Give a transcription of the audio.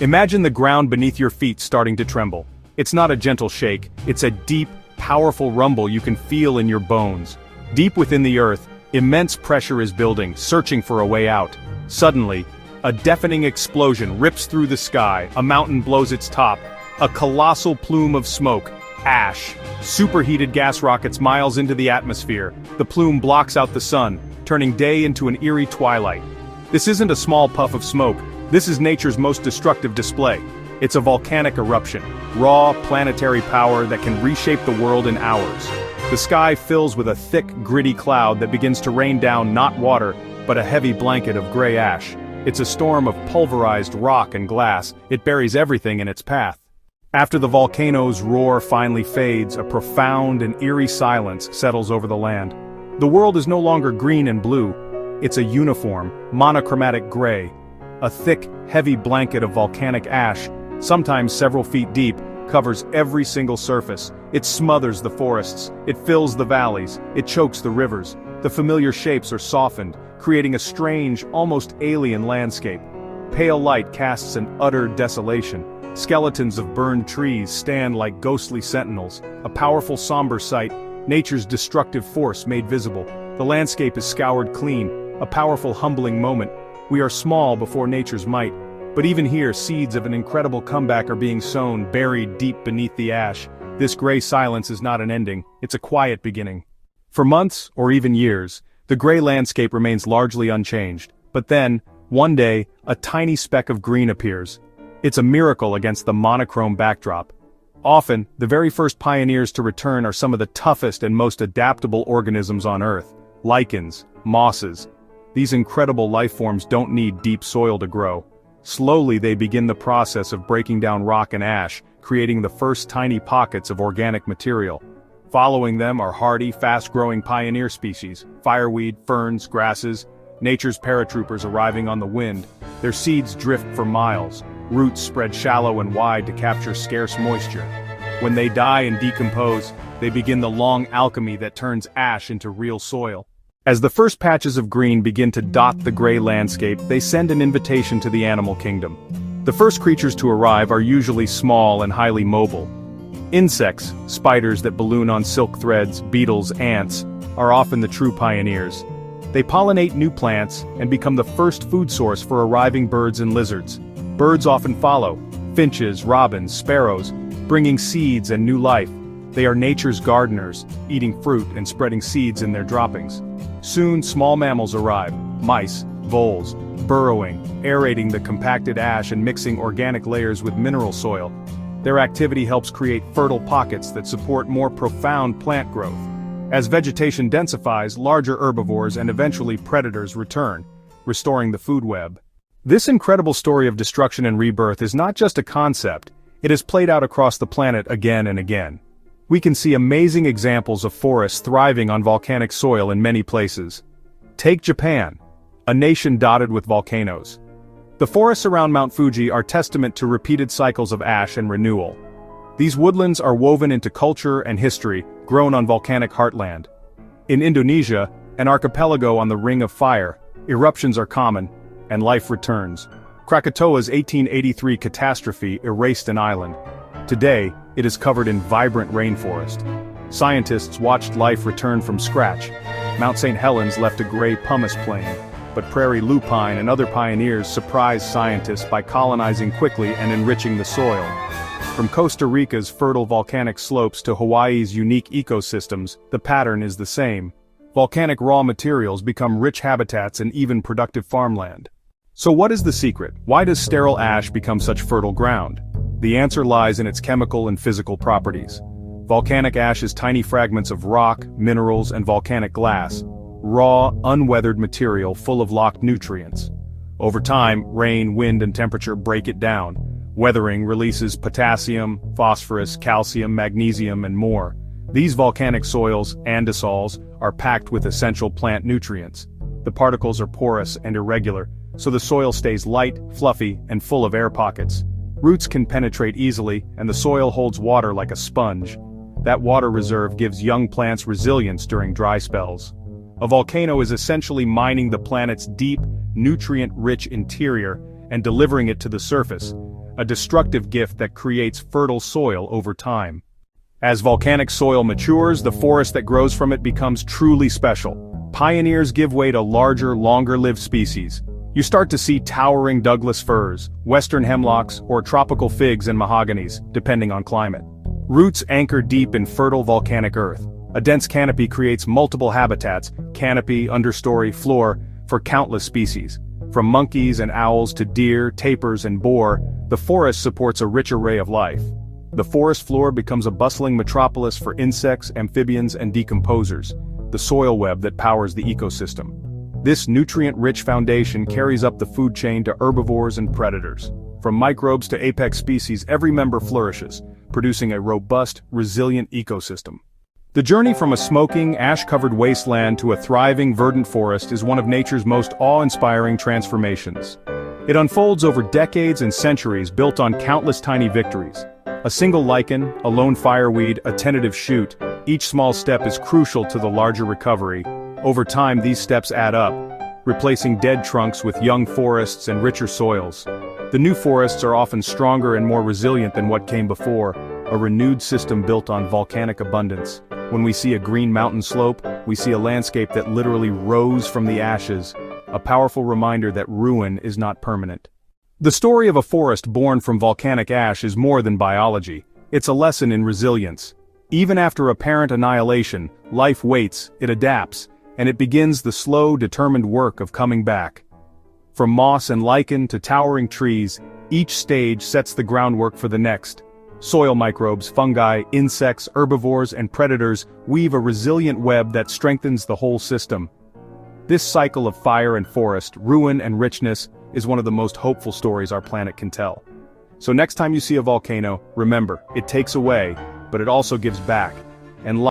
Imagine the ground beneath your feet starting to tremble. It's not a gentle shake, it's a deep, powerful rumble you can feel in your bones. Deep within the earth, immense pressure is building, searching for a way out. Suddenly, a deafening explosion rips through the sky, a mountain blows its top. A colossal plume of smoke, ash, superheated gas rockets miles into the atmosphere. The plume blocks out the sun, turning day into an eerie twilight. This isn't a small puff of smoke, this is nature's most destructive display. It's a volcanic eruption, raw, planetary power that can reshape the world in hours. The sky fills with a thick, gritty cloud that begins to rain down not water, but a heavy blanket of gray ash. It's a storm of pulverized rock and glass, it buries everything in its path. After the volcano's roar finally fades, a profound and eerie silence settles over the land. The world is no longer green and blue, it's a uniform, monochromatic gray. A thick, heavy blanket of volcanic ash, sometimes several feet deep, covers every single surface. It smothers the forests, it fills the valleys, it chokes the rivers. The familiar shapes are softened, creating a strange, almost alien landscape. Pale light casts an utter desolation. Skeletons of burned trees stand like ghostly sentinels, a powerful somber sight, nature's destructive force made visible. The landscape is scoured clean, a powerful humbling moment. We are small before nature's might, but even here seeds of an incredible comeback are being sown, buried deep beneath the ash. This gray silence is not an ending, it's a quiet beginning. For months, or even years, the gray landscape remains largely unchanged, but then, one day, a tiny speck of green appears. It's a miracle against the monochrome backdrop. Often, the very first pioneers to return are some of the toughest and most adaptable organisms on Earth. Lichens, mosses. These incredible life forms don't need deep soil to grow. Slowly they begin the process of breaking down rock and ash, creating the first tiny pockets of organic material. Following them are hardy, fast-growing pioneer species, fireweed, ferns, grasses, nature's paratroopers arriving on the wind. Their seeds drift for miles, roots spread shallow and wide to capture scarce moisture. When they die and decompose, they begin the long alchemy that turns ash into real soil. As the first patches of green begin to dot the gray landscape, they send an invitation to the animal kingdom. The first creatures to arrive are usually small and highly mobile. Insects, spiders that balloon on silk threads, beetles, ants, are often the true pioneers. They pollinate new plants and become the first food source for arriving birds and lizards. Birds often follow, finches, robins, sparrows, bringing seeds and new life. They are nature's gardeners, eating fruit and spreading seeds in their droppings. Soon small mammals arrive, mice, voles, burrowing, aerating the compacted ash and mixing organic layers with mineral soil. Their activity helps create fertile pockets that support more profound plant growth. As vegetation densifies, larger herbivores and eventually predators return, restoring the food web. This incredible story of destruction and rebirth is not just a concept, it is played out across the planet again and again. We can see amazing examples of forests thriving on volcanic soil in many places. Take Japan, a nation dotted with volcanoes. The forests around Mount Fuji are testament to repeated cycles of ash and renewal. These woodlands are woven into culture and history, grown on volcanic heartland. In Indonesia, an archipelago on the Ring of Fire, eruptions are common, and life returns. Krakatoa's 1883 catastrophe erased an island. Today, it is covered in vibrant rainforest. Scientists watched life return from scratch. Mount St. Helens left a gray pumice plain, but prairie lupine and other pioneers surprised scientists by colonizing quickly and enriching the soil. From Costa Rica's fertile volcanic slopes to Hawaii's unique ecosystems, the pattern is the same. Volcanic raw materials become rich habitats and even productive farmland. So what is the secret? Why does sterile ash become such fertile ground? The answer lies in its chemical and physical properties. Volcanic ash is tiny fragments of rock, minerals, and volcanic glass. Raw, unweathered material full of locked nutrients. Over time, rain, wind, and temperature break it down. Weathering releases potassium, phosphorus, calcium, magnesium, and more. These volcanic soils, andisols, are packed with essential plant nutrients. The particles are porous and irregular, so the soil stays light, fluffy, and full of air pockets. Roots can penetrate easily, and the soil holds water like a sponge. That water reserve gives young plants resilience during dry spells. A volcano is essentially mining the planet's deep, nutrient-rich interior and delivering it to the surface. a destructive gift that creates fertile soil over time. As volcanic soil matures, the forest that grows from it becomes truly special. Pioneers give way to larger, longer-lived species. You start to see towering Douglas firs, western hemlocks, or tropical figs and mahoganies, depending on climate. Roots anchor deep in fertile volcanic earth. A dense canopy creates multiple habitats, canopy, understory, floor, for countless species. From monkeys and owls to deer, tapirs, and boar, the forest supports a rich array of life. The forest floor becomes a bustling metropolis for insects, amphibians, and decomposers, the soil web that powers the ecosystem. This nutrient-rich foundation carries up the food chain to herbivores and predators. From microbes to apex species, every member flourishes, producing a robust, resilient ecosystem. The journey from a smoking, ash-covered wasteland to a thriving, verdant forest is one of nature's most awe-inspiring transformations. It unfolds over decades and centuries, built on countless tiny victories. A single lichen, a lone fireweed, a tentative shoot, each small step is crucial to the larger recovery. Over time, these steps add up, replacing dead trunks with young forests and richer soils. The new forests are often stronger and more resilient than what came before, a renewed system built on volcanic abundance. When we see a green mountain slope, we see a landscape that literally rose from the ashes, a powerful reminder that ruin is not permanent. The story of a forest born from volcanic ash is more than biology. It's a lesson in resilience. Even after apparent annihilation, life waits, it adapts, and it begins the slow, determined work of coming back. From moss and lichen to towering trees, each stage sets the groundwork for the next. Soil microbes, fungi, insects, herbivores, and predators weave a resilient web that strengthens the whole system. This cycle of fire and forest, ruin and richness, is one of the most hopeful stories our planet can tell. So next time you see a volcano, remember, it takes away, but it also gives back. And